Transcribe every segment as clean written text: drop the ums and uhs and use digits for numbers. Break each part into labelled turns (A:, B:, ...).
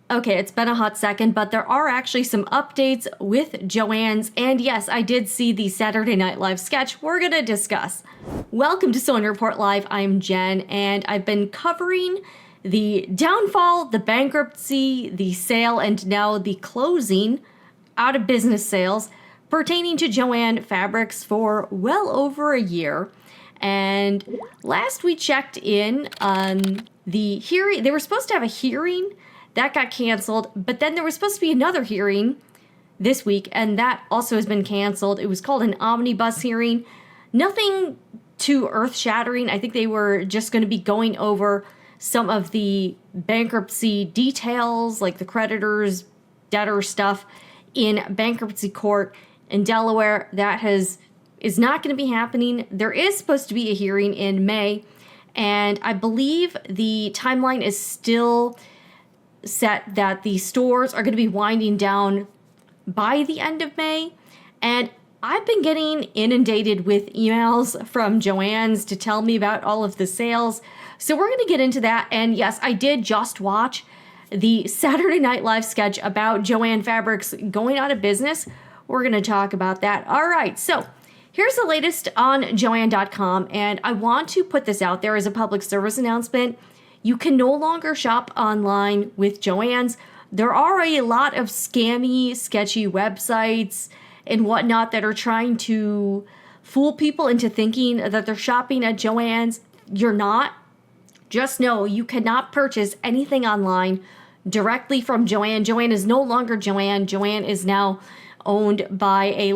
A: Okay, it's been a hot second, but there are actually some updates with Joann's, and yes, I did see the Saturday Night Live sketch we're gonna discuss. Welcome to Sewing Report Live, I'm Jen, and I've been covering the downfall, the bankruptcy, the sale, and now the closing out of business sales pertaining to Joann Fabrics for well over a year. And last we checked in on the hearing, they were supposed to have a hearing that got canceled, but then there was supposed to be another hearing this week, and that also has been canceled. It was called an omnibus hearing. Nothing too earth-shattering. I think they were just going to be going over some of the bankruptcy details, like the creditors, debtor stuff in bankruptcy court in Delaware. That is not going to be happening. There is supposed to be a hearing in May, and I believe the timeline is still set that the stores are going to be winding down by the end of May. And I've been getting inundated with emails from Joann's to tell me about all of the sales. So we're going to get into that. And yes, I did just watch the Saturday Night Live sketch about Joann Fabrics going out of business. We're going to talk about that. All right, so here's the latest on Joann.com, and I want to put this out there as a public service announcement. You can no longer shop online with Joann's. There are a lot of scammy, sketchy websites and whatnot that are trying to fool people into thinking that they're shopping at Joann's. You're not. Just know you cannot purchase anything online directly from Joann. Joann is no longer Joann. Joann is now owned by a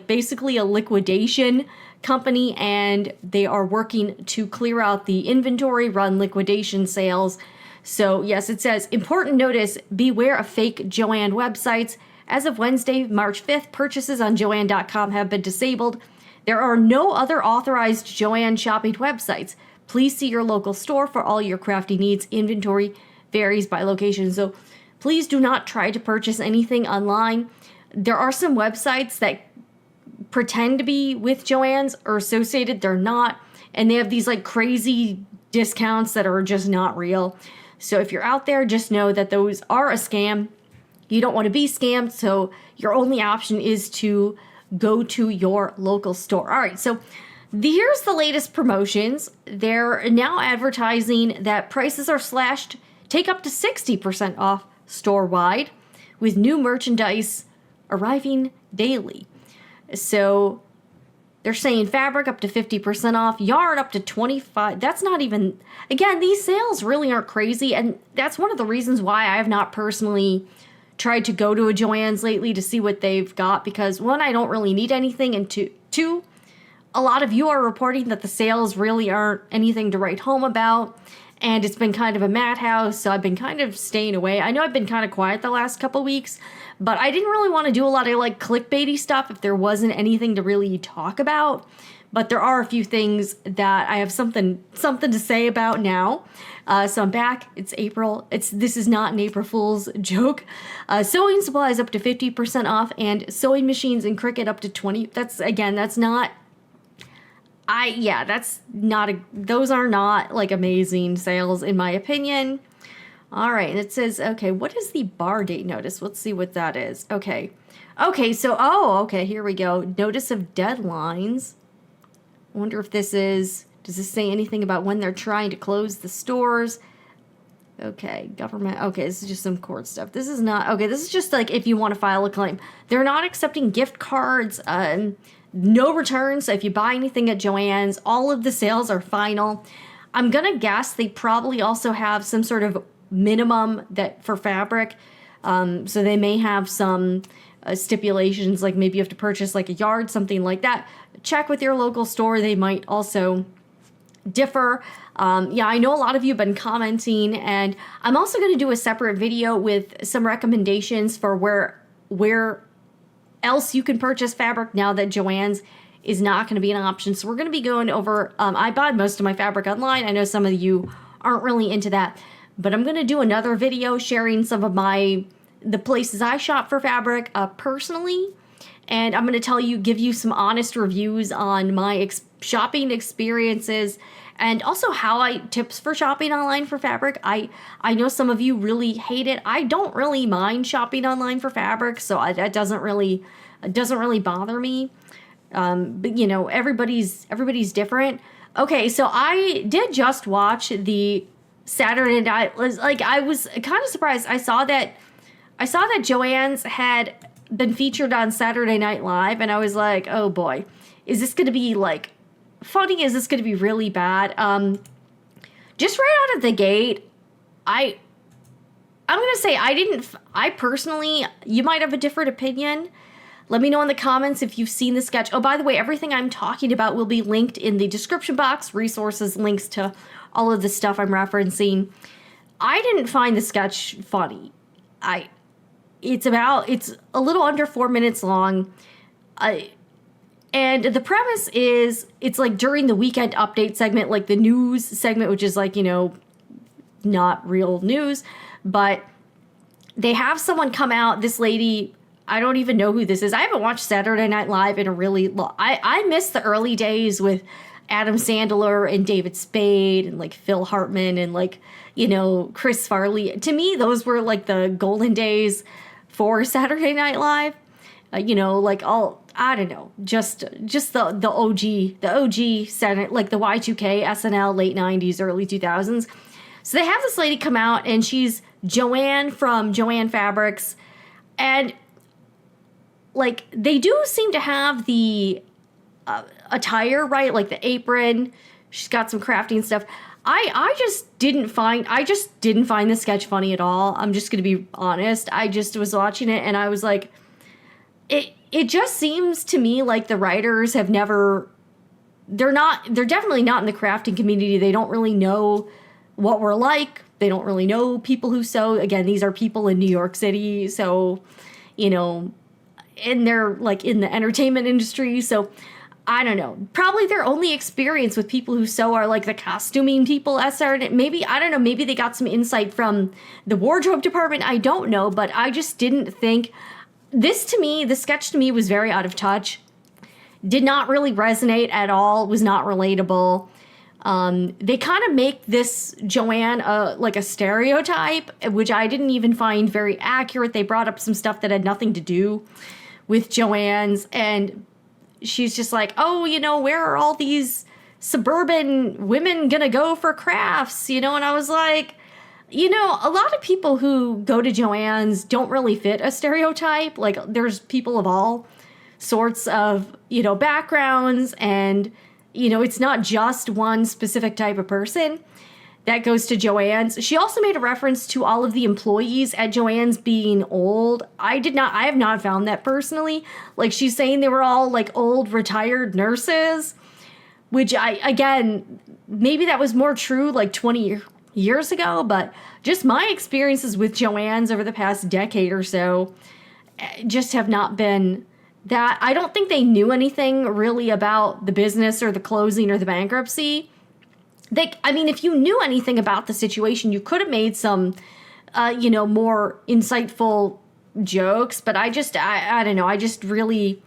A: basically a liquidation company, and they are working to clear out the inventory, run liquidation sales. So yes, it says, important notice, beware of fake Joann websites. As of Wednesday, March 5th, purchases on Joann.com have been disabled. There are no other authorized Joann shopping websites. Please see your local store for all your crafty needs. Inventory varies by location. So please do not try to purchase anything online. There are some websites that pretend to be with Joann's or associated. They're not. And they have these like crazy discounts that are just not real. So if you're out there, just know that those are a scam. You don't want to be scammed. So your only option is to go to your local store. All right. So here's the latest promotions. They're now advertising that prices are slashed. Take up to 60% off store-wide with new merchandise arriving daily. So they're saying fabric up to 50% off, yarn up to 25%. That's not even, again, these sales really aren't crazy. And that's one of the reasons why I have not personally tried to go to a Joann's lately to see what they've got. Because one, I don't really need anything. And two, a lot of you are reporting that the sales really aren't anything to write home about. And it's been kind of a madhouse, so I've been kind of staying away. I know I've been kind of quiet the last couple weeks, but I didn't really want to do a lot of like clickbaity stuff if there wasn't anything to really talk about. But there are a few things that I have something to say about now. So I'm back. It's April. This is not an April Fool's joke. Sewing supplies up to 50% off, and sewing machines and Cricut up to 20%. Those are not like amazing sales in my opinion. All right, and it says, okay, what is the bar date notice? Let's see what that is. Okay, here we go. Notice of deadlines. I wonder if does this say anything about when they're trying to close the stores? Okay, government. Okay, this is just some court stuff. This is just like if you want to file a claim. They're not accepting gift cards, no returns. So if you buy anything at Joann's, all of the sales are final. I'm going to guess they probably also have some sort of minimum that for fabric. So they may have some stipulations, like maybe you have to purchase like a yard, something like that. Check with your local store. They might also differ. I know a lot of you have been commenting, and I'm also going to do a separate video with some recommendations for where else you can purchase fabric now that Joann's is not going to be an option. So we're going to be going over, I bought most of my fabric online. I know some of you aren't really into that, but I'm going to do another video sharing some of the places I shop for fabric personally. And I'm going to give you some honest reviews on my shopping experiences and also tips for shopping online for fabric. I know some of you really hate it. I don't really mind shopping online for fabric, so that doesn't really bother me. But you know, everybody's different. Okay, so I did just watch the Saturday Night. Like, I was kind of surprised. I saw that Joann's had been featured on Saturday Night Live, and I was like, oh boy, is this going to be like funny? Is this going to be really bad? Just right out of the gate, I'm going to say I personally, you might have a different opinion. Let me know in the comments if you've seen the sketch. Oh, by the way, everything I'm talking about will be linked in the description box, resources, links to all of the stuff I'm referencing. I didn't find the sketch funny. It's a little under 4 minutes long. And the premise is, it's like during the weekend update segment, like the news segment, which is like, you know, not real news, but they have someone come out, this lady, I don't even know who this is. I haven't watched Saturday Night Live in a really long... I miss the early days with Adam Sandler and David Spade and like Phil Hartman and like, you know, Chris Farley. To me, those were like the golden days for Saturday Night Live. You know, like I don't know, just the OG Saturday, like the Y2K, SNL, late 90s, early 2000s. So they have this lady come out, and she's Joann from Joann Fabrics, and like, they do seem to have the attire, right? Like the apron. She's got some crafting stuff. I just didn't find the sketch funny at all. I'm just going to be honest. I just was watching it, and I was like, it just seems to me like the writers have never, they're definitely not in the crafting community. They don't really know what we're like. They don't really know people who sew. Again, these are people in New York City. So, you know, and they're like in the entertainment industry, so I don't know. Probably their only experience with people who sew are like the costuming people at Saturday. Maybe, I don't know, maybe they got some insight from the wardrobe department. I don't know, but I just didn't think the sketch to me was very out of touch. Did not really resonate at all. Was not relatable. They kind of make this Joann like a stereotype, which I didn't even find very accurate. They brought up some stuff that had nothing to do with Joann's, and she's just like, oh, you know, where are all these suburban women gonna go for crafts, you know? And I was like, you know, a lot of people who go to Joann's don't really fit a stereotype. Like, there's people of all sorts of, you know, backgrounds, and, you know, it's not just one specific type of person that goes to Joann's. She also made a reference to all of the employees at Joann's being old. I have not found that personally. Like, she's saying they were all like old retired nurses, which again, maybe that was more true like 20 years ago, but just my experiences with Joann's over the past decade or so just have not been that. I don't think they knew anything really about the business or the closing or the bankruptcy. If you knew anything about the situation, you could have made some, you know, more insightful jokes. But I don't know. I just really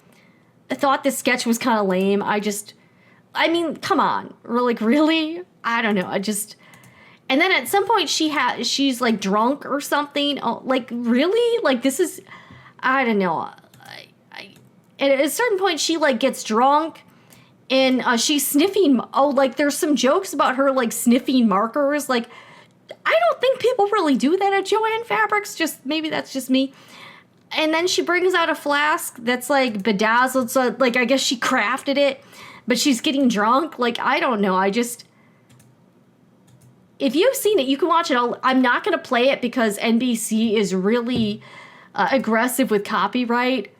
A: thought this sketch was kind of lame. Come on. Like, really? I don't know. And then at some point she's like drunk or something. Oh, like, really? Like, this is, I don't know. And at a certain point she like gets drunk. And she's sniffing, like, there's some jokes about her, like, sniffing markers. Like, I don't think people really do that at Joann Fabrics. Maybe that's just me. And then she brings out a flask that's, like, bedazzled. So, like, I guess she crafted it. But she's getting drunk. Like, I don't know. If you've seen it, you can watch it. I'm not going to play it because NBC is really aggressive with copyright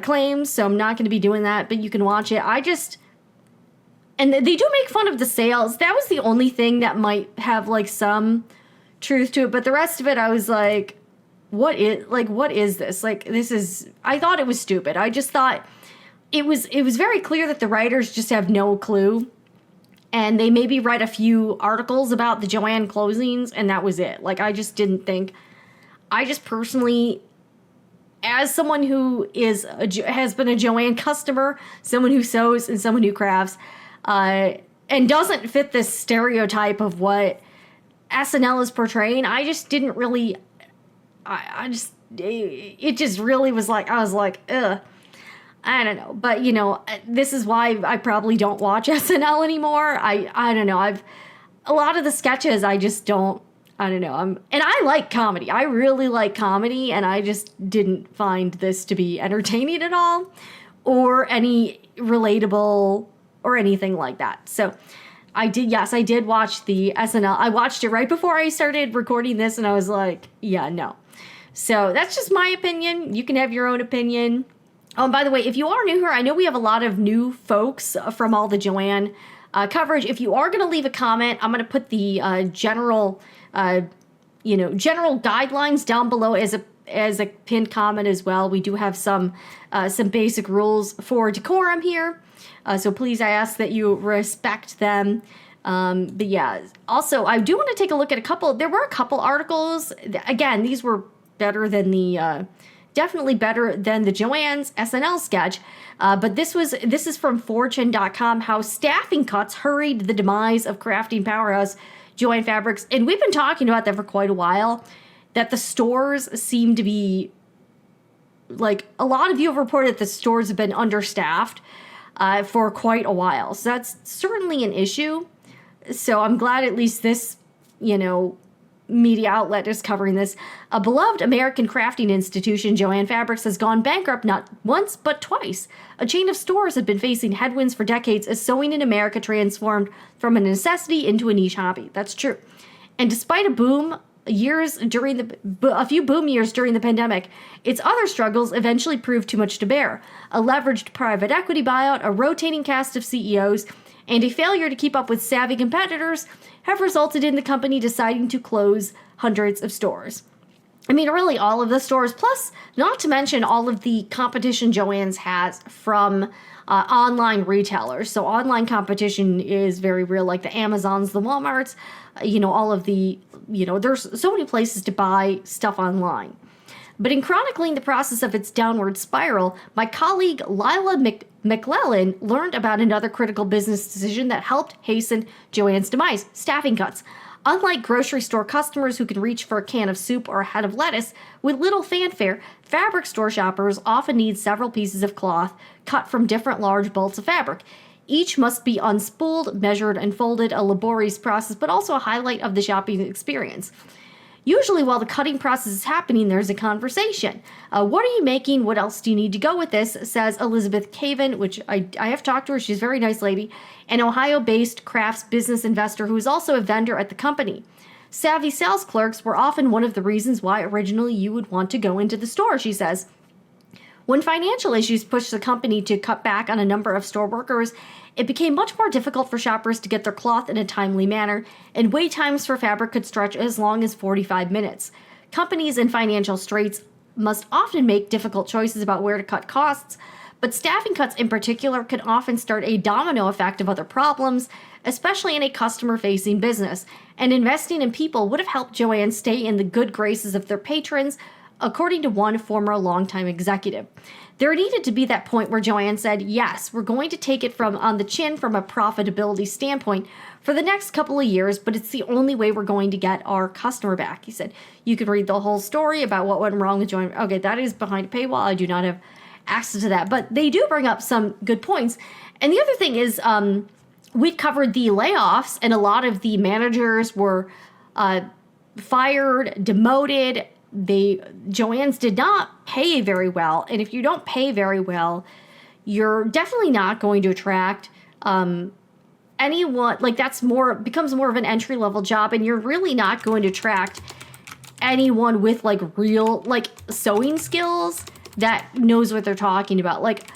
A: claims. So I'm not going to be doing that. But you can watch it. And they do make fun of the sales. That was the only thing that might have, like, some truth to it. But the rest of it, I was like, what is this? Like, I thought it was stupid. I just thought it was very clear that the writers just have no clue. And they maybe write a few articles about the Joann closings, and that was it. Like, I just personally, as someone who has been a Joann customer, someone who sews and someone who crafts, and doesn't fit this stereotype of what SNL is portraying. I just didn't really, it just really was like, I was like, ugh. I don't know. But, this is why I probably don't watch SNL anymore. I don't know. A lot of the sketches, I just don't, I don't know. And I like comedy. I really like comedy, and I just didn't find this to be entertaining at all or any relatable or anything like that. So I did watch the SNL. I watched it right before I started recording this, and I was like, yeah, no. So that's just my opinion. You can have your own opinion. Oh, and by the way, if you are new here, I know we have a lot of new folks from all the Joann coverage. If you are going to leave a comment, I'm going to put the general guidelines down below as a pinned comment as well. We do have some basic rules for decorum here, so please, I ask that you respect them. But yeah, also I do want to take a look at a couple. There were a couple articles. Again, these were better than the. Definitely better than the Joann's SNL sketch. But this is from Fortune.com, how staffing cuts hurried the demise of crafting powerhouse Joann Fabrics. And we've been talking about that for quite a while, that the stores seem to be, like, a lot of you have reported that the stores have been understaffed for quite a while. So that's certainly an issue. So I'm glad at least this, media outlet is covering this. A beloved American crafting institution, Joann Fabrics, has gone bankrupt not once but twice. A chain of stores had been facing headwinds for decades as sewing in America transformed from a necessity into a niche hobby. That's true. And despite a few boom years during the pandemic, its other struggles eventually proved too much to bear. A leveraged private equity buyout, a rotating cast of CEOs, and a failure to keep up with savvy competitors have resulted in the company deciding to close hundreds of stores. I mean, really all of the stores, plus not to mention all of the competition Joann's has from online retailers. So online competition is very real, like the Amazons, the Walmarts, all of the, there's so many places to buy stuff online. But in chronicling the process of its downward spiral, my colleague Lila McClellan learned about another critical business decision that helped hasten Joann's demise: staffing cuts. Unlike grocery store customers who can reach for a can of soup or a head of lettuce with little fanfare, fabric store shoppers often need several pieces of cloth cut from different large bolts of fabric. Each must be unspooled, measured, and folded, a laborious process, but also a highlight of the shopping experience. Usually while the cutting process is happening, there's a conversation. What are you making? What else do you need to go with this? Says Elizabeth Caven, which I have talked to her. She's a very nice lady. An Ohio-based crafts business investor who is also a vendor at the company. Savvy sales clerks were often one of the reasons why originally you would want to go into the store, she says. When financial issues pushed the company to cut back on a number of store workers, it became much more difficult for shoppers to get their cloth in a timely manner, and wait times for fabric could stretch as long as 45 minutes. Companies in financial straits must often make difficult choices about where to cut costs, but staffing cuts in particular can often start a domino effect of other problems, especially in a customer-facing business. And investing in people would have helped Joann stay in the good graces of their patrons, according to one former longtime executive. There needed to be that point where Joann said, yes, we're going to take it from on the chin from a profitability standpoint for the next couple of years, but it's the only way we're going to get our customer back. He said, you can read the whole story about what went wrong with Joann. Okay, that is behind a paywall. I do not have access to that, but they do bring up some good points. And the other thing is, we covered the layoffs, and a lot of the managers were fired, demoted. Joann's did not pay very well, and if you don't pay very well, you're definitely not going to attract anyone. Like, becomes more of an entry level job, and you're really not going to attract anyone with real sewing skills that knows what they're talking about. Like,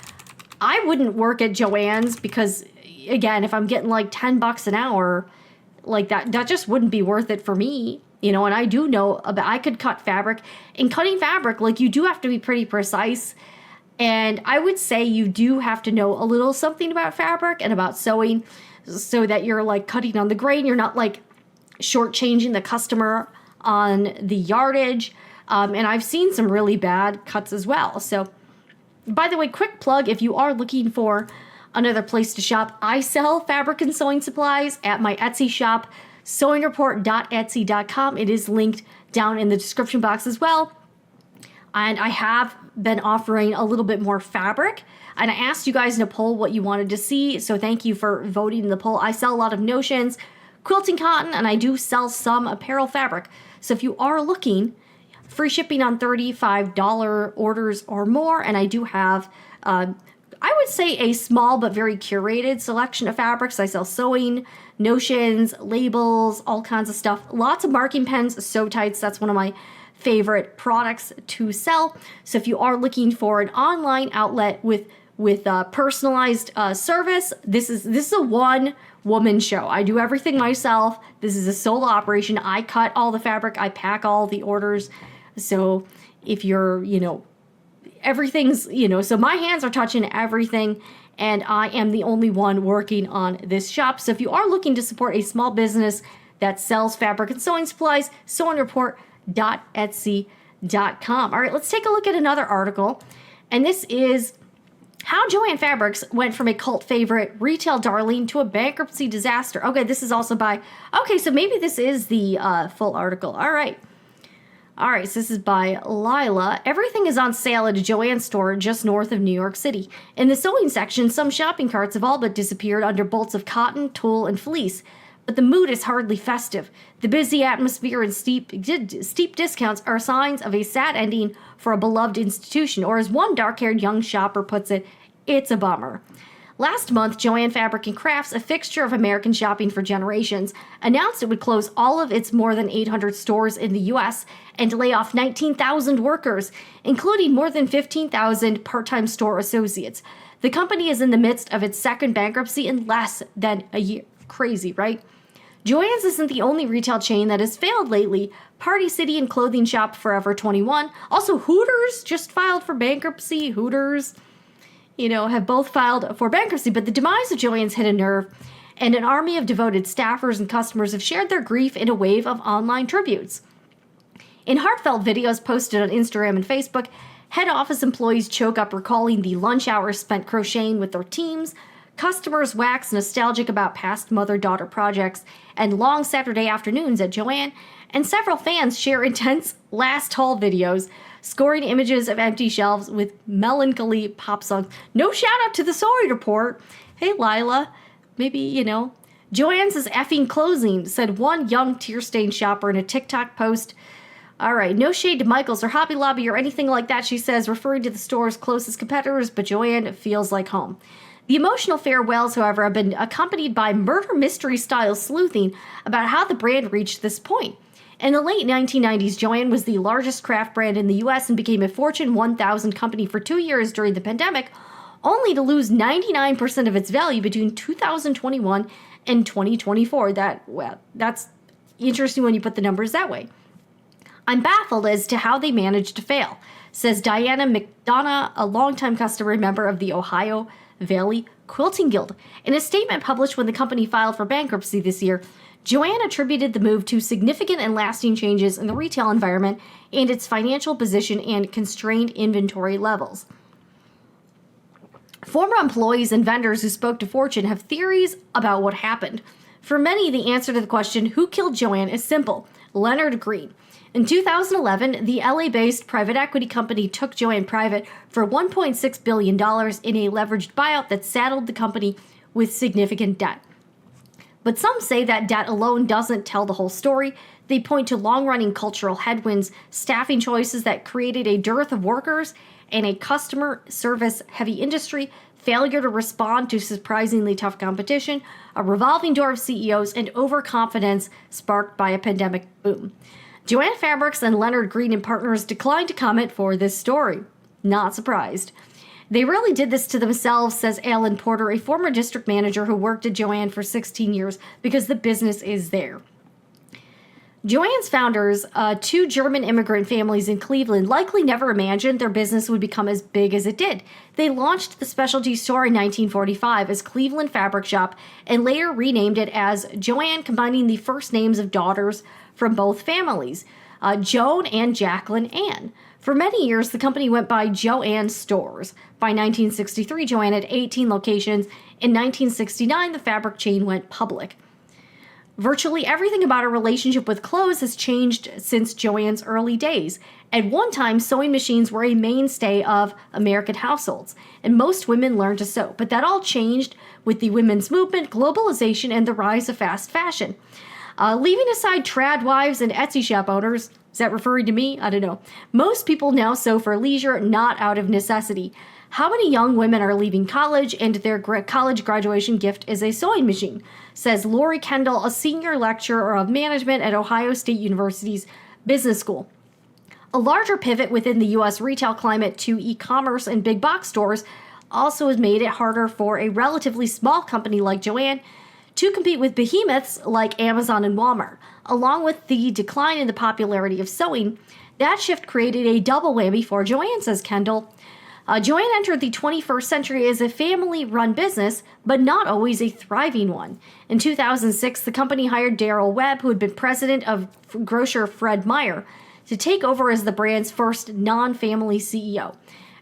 A: I wouldn't work at Joann's because, again, if I'm getting $10 an hour, that just wouldn't be worth it for me. And I do know I could cut fabric. In cutting fabric, you do have to be pretty precise. And I would say you do have to know a little something about fabric and about sewing so that you're cutting on the grain. You're not shortchanging the customer on the yardage. And I've seen some really bad cuts as well. So, by the way, quick plug, if you are looking for Another place to shop, I sell fabric and sewing supplies at my Etsy shop, sewingreport.etsy.com. It is linked down in the description box as well. And I have been offering a little bit more fabric. And I asked you guys in a poll what you wanted to see, so thank you for voting in the poll. I sell a lot of notions, quilting cotton, and I do sell some apparel fabric. So if you are looking, free shipping on $35 orders or more, and I do have, I would say, a small but very curated selection of fabrics. I sell sewing, notions, labels, all kinds of stuff. Lots of marking pens, sew tights. That's one of my favorite products to sell. So if you are looking for an online outlet with personalized service, this is a one-woman show. I do everything myself. This is a solo operation. I cut all the fabric. I pack all the orders. So if you're, everything's, so my hands are touching everything, and I am the only one working on this shop. So if you are looking to support a small business that sells fabric and sewing supplies, sewingreport.etsy.com. All right, let's take a look at another article. And this is how Joann Fabrics went from a cult favorite retail darling to a bankruptcy disaster. Okay, this is also by, so maybe this is the full article. All right, so this is by Lila. Everything is on sale at a Joann store just north of New York City. In the sewing section, some shopping carts have all but disappeared under bolts of cotton, tulle, and fleece. But the mood is hardly festive. The busy atmosphere and steep discounts are signs of a sad ending for a beloved institution, or as one dark-haired young shopper puts it, it's a bummer. Last month, Joann Fabric & Crafts, a fixture of American shopping for generations, announced it would close all of its more than 800 stores in the U.S. and lay off 19,000 workers, including more than 15,000 part-time store associates. The company is in the midst of its second bankruptcy in less than a year. Crazy, right? Joann's isn't the only retail chain that has failed lately. Party City and clothing shop Forever 21. Also, Hooters just filed for bankruptcy. Hooters, have both filed for bankruptcy, but the demise of Joann's hit a nerve, and an army of devoted staffers and customers have shared their grief in a wave of online tributes. In heartfelt videos posted on Instagram and Facebook, head office employees choke up recalling the lunch hours spent crocheting with their teams. Customers wax nostalgic about past mother-daughter projects and long Saturday afternoons at Joann, and several fans share intense last haul videos, scoring images of empty shelves with melancholy pop songs. No shout out to the Sewing Report. Hey, Lila, maybe, Joann's is effing closing, said one young tear-stained shopper in a TikTok post. All right, no shade to Michaels or Hobby Lobby or anything like that, she says, referring to the store's closest competitors, but Joann feels like home. The emotional farewells, however, have been accompanied by murder mystery-style sleuthing about how the brand reached this point. In the late 1990s, Joann was the largest craft brand in the U.S. and became a Fortune 1000 company for 2 years during the pandemic, only to lose 99% of its value between 2021 and 2024. That's interesting when you put the numbers that way. I'm baffled as to how they managed to fail, says Diana McDonough, a longtime customer and member of the Ohio Valley Quilting Guild. In a statement published when the company filed for bankruptcy this year, Joann attributed the move to significant and lasting changes in the retail environment and its financial position and constrained inventory levels. Former employees and vendors who spoke to Fortune have theories about what happened. For many, the answer to the question, who killed Joann, is simple: Leonard Green. In 2011, the LA-based private equity company took Joann private for $1.6 billion in a leveraged buyout that saddled the company with significant debt. But some say that debt alone doesn't tell the whole story. They point to long-running cultural headwinds, staffing choices that created a dearth of workers, and a customer service-heavy industry, failure to respond to surprisingly tough competition, a revolving door of CEOs, and overconfidence sparked by a pandemic boom. Joann Fabrics and Leonard Green and Partners declined to comment for this story. Not surprised. They really did this to themselves, says Alan Porter, a former district manager who worked at Joann for 16 years, because the business is there. Joann's founders, two German immigrant families in Cleveland, likely never imagined their business would become as big as it did. They launched the specialty store in 1945 as Cleveland Fabric Shop and later renamed it as Joann, combining the first names of daughters from both families. Joan and Jacqueline Ann. For many years, the company went by Joann Stores. By 1963, Joann had 18 locations. In 1969, the fabric chain went public. Virtually everything about her relationship with clothes has changed since Joann's early days. At one time, sewing machines were a mainstay of American households, and most women learned to sew. But that all changed with the women's movement, globalization, and the rise of fast fashion. Leaving aside trad wives and Etsy shop owners, is that referring to me? I don't know. Most people now sew for leisure, not out of necessity. How many young women are leaving college and their college graduation gift is a sewing machine, says Lori Kendall, a senior lecturer of management at Ohio State University's Business School. A larger pivot within the U.S. retail climate to e-commerce and big box stores also has made it harder for a relatively small company like Joann to compete with behemoths like Amazon and Walmart. Along with the decline in the popularity of sewing, that shift created a double whammy for Joann, says Kendall. Joann entered the 21st century as a family-run business, but not always a thriving one. In 2006, the company hired Daryl Webb, who had been president of grocer Fred Meyer, to take over as the brand's first non-family CEO.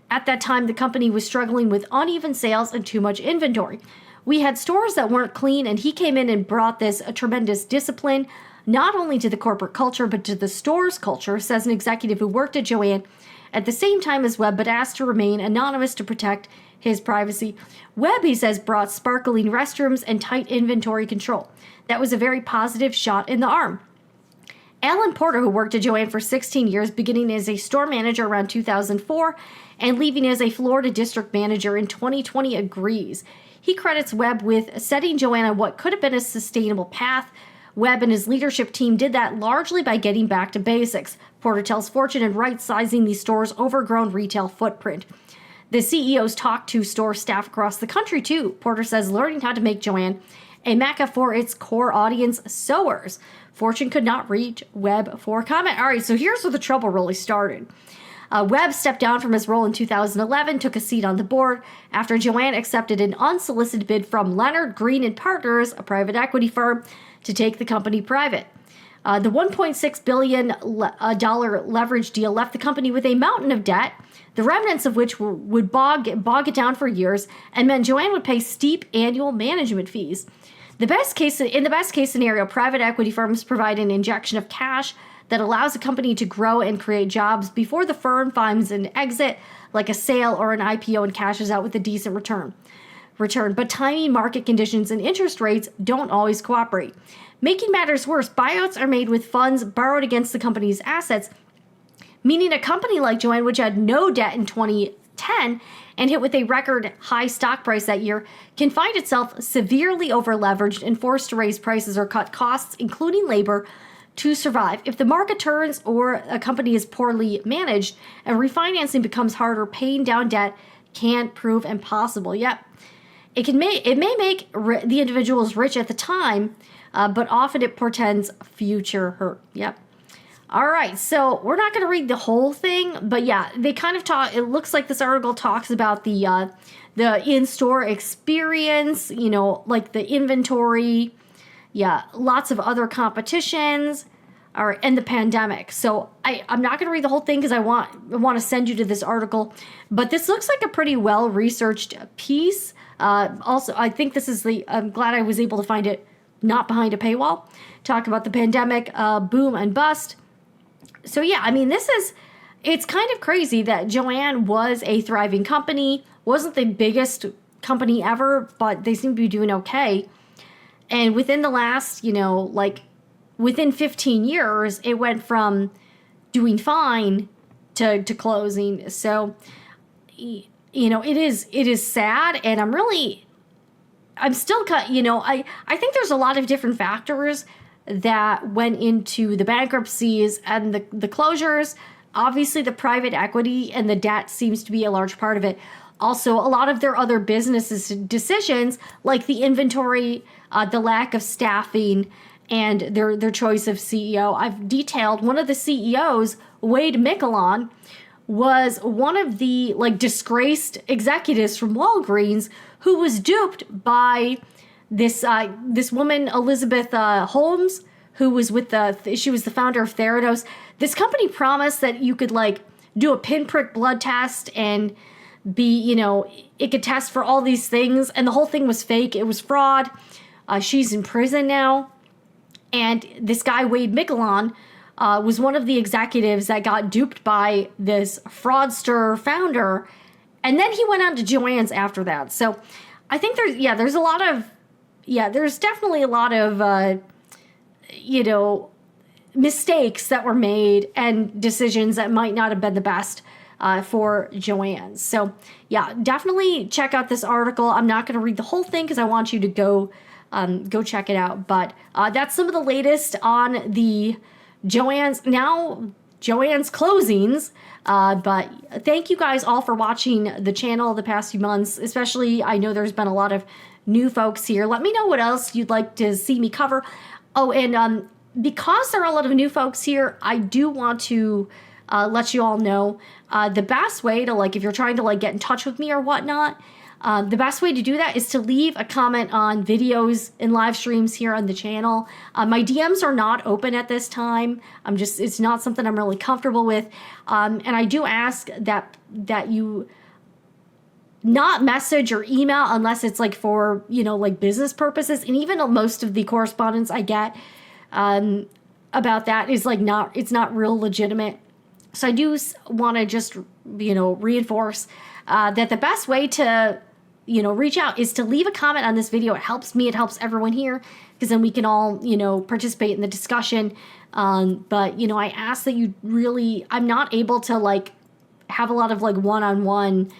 A: At that time, the company was struggling with uneven sales and too much inventory. We had stores that weren't clean, and he came in and brought this a tremendous discipline, not only to the corporate culture, but to the store's culture, says an executive who worked at Joann at the same time as Webb, but asked to remain anonymous to protect his privacy. Webb, he says, brought sparkling restrooms and tight inventory control. That was a very positive shot in the arm. Alan Porter, who worked at Joann for 16 years, beginning as a store manager around 2004 and leaving as a Florida district manager in 2020, agrees. He credits Webb with setting Joann on what could have been a sustainable path. Webb and his leadership team did that largely by getting back to basics. Porter tells Fortune and right-sizing the store's overgrown retail footprint. The CEOs talked to store staff across the country, too. Porter says learning how to make Joann a mecca for its core audience, sewers. Fortune could not reach Webb for comment. All right, so here's where the trouble really started. Webb stepped down from his role in 2011, took a seat on the board after Joann accepted an unsolicited bid from Leonard Green and Partners, a private equity firm, to take the company private. The $1.6 billion leverage deal left the company with a mountain of debt, the remnants of which would bog it down for years, and meant Joann would pay steep annual management fees. In the best case scenario, private equity firms provide an injection of cash that allows a company to grow and create jobs before the firm finds an exit, like a sale or an IPO, and cashes out with a decent return. But timing, market conditions, and interest rates don't always cooperate. Making matters worse, buyouts are made with funds borrowed against the company's assets, meaning a company like Joann, which had no debt in 2010 and hit with a record high stock price that year, can find itself severely over-leveraged and forced to raise prices or cut costs, including labor, to survive. If the market turns or a company is poorly managed and refinancing becomes harder, paying down debt can prove impossible. Yep. It may make the individuals rich at the time, but often it portends future hurt. Yep. All right, so we're not going to read the whole thing, but yeah, they kind of talk. It looks like this article talks about the in-store experience, like the inventory, lots of other competitions, and the pandemic. So I'm not going to read the whole thing because I want to send you to this article, but this looks like a pretty well-researched piece. Also, I think this is I'm glad I was able to find it not behind a paywall. Talk about the pandemic, boom and bust. So yeah, I mean, it's kind of crazy that Joann was a thriving company, wasn't the biggest company ever, but they seem to be doing okay. And within the last, within 15 years, it went from doing fine to closing. So, it is sad, and I'm still, I think there's a lot of different factors that went into the bankruptcies and the closures. Obviously, the private equity and the debt seems to be a large part of it. Also, a lot of their other businesses decisions, like the inventory, the lack of staffing, and their choice of CEO. I've detailed one of the CEOs, Wade Miquelon, was one of the disgraced executives from Walgreens who was duped by this woman, Elizabeth Holmes, who was with she was the founder of Theranos. This company promised that you could like do a pinprick blood test and be, you know, it could test for all these things, and the whole thing was fake. It was fraud. She's in prison now. And this guy, Wade Miquelon, was one of the executives that got duped by this fraudster founder. And then he went on to Joann's after that. So I think there's definitely a lot of, mistakes that were made and decisions that might not have been the best for Joann. So yeah, definitely check out this article. I'm not going to read the whole thing because I want you to go check it out. But that's some of the latest on the Joann's closings. But thank you guys all for watching the channel the past few months. Especially, I know there's been a lot of new folks here. Let me know what else you'd like to see me cover. Oh, and because there are a lot of new folks here, I do want to let you all know the best way to, like, if you're trying to like get in touch with me or whatnot, the best way to do that is to leave a comment on videos and live streams here on the channel. My DMs are not open at this time. It's not something I'm really comfortable with. And I do ask that you not message or email unless it's like for, like business purposes. And even most of the correspondence I get about that is like it's not real legitimate. So I do want to just, reinforce that the best way to, reach out is to leave a comment on this video. It helps me. It helps everyone here because then we can all, participate in the discussion. But, I ask that you really, I'm not able to like have a lot of like one-on-one,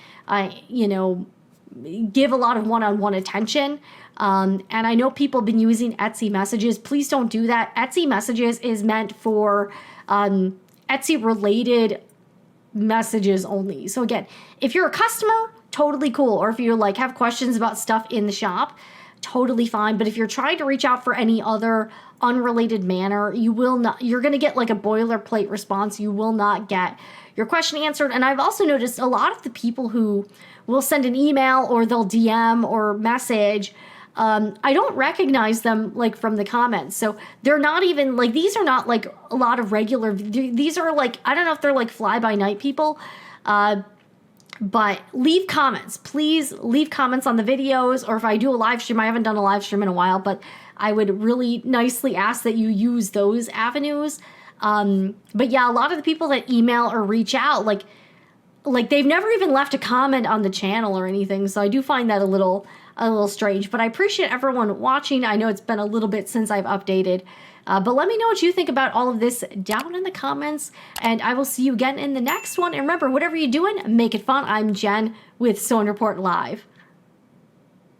A: give a lot of one-on-one attention. And I know people have been using Etsy messages. Please don't do that. Etsy messages is meant for Etsy related messages only. So again, if you're a customer, totally cool. Or if you like have questions about stuff in the shop, totally fine. But if you're trying to reach out for any other unrelated manner, you're going to get like a boilerplate response. You will not get your question answered. And I've also noticed a lot of the people who will send an email or they'll DM or message, I don't recognize them like from the comments. So they're not even like, these are not like a lot of regular, these are like, I don't know if they're like fly by night people, but leave comments, please leave comments on the videos. Or if I do a live stream, I haven't done a live stream in a while, but I would really nicely ask that you use those avenues. But yeah, a lot of the people that email or reach out, like they've never even left a comment on the channel or anything. So I do find that a little strange, but I appreciate everyone watching. I know it's been a little bit since I've updated, but let me know what you think about all of this down in the comments, and I will see you again in the next one. And remember, whatever you're doing, make it fun. I'm Jen with Sew and Report Live.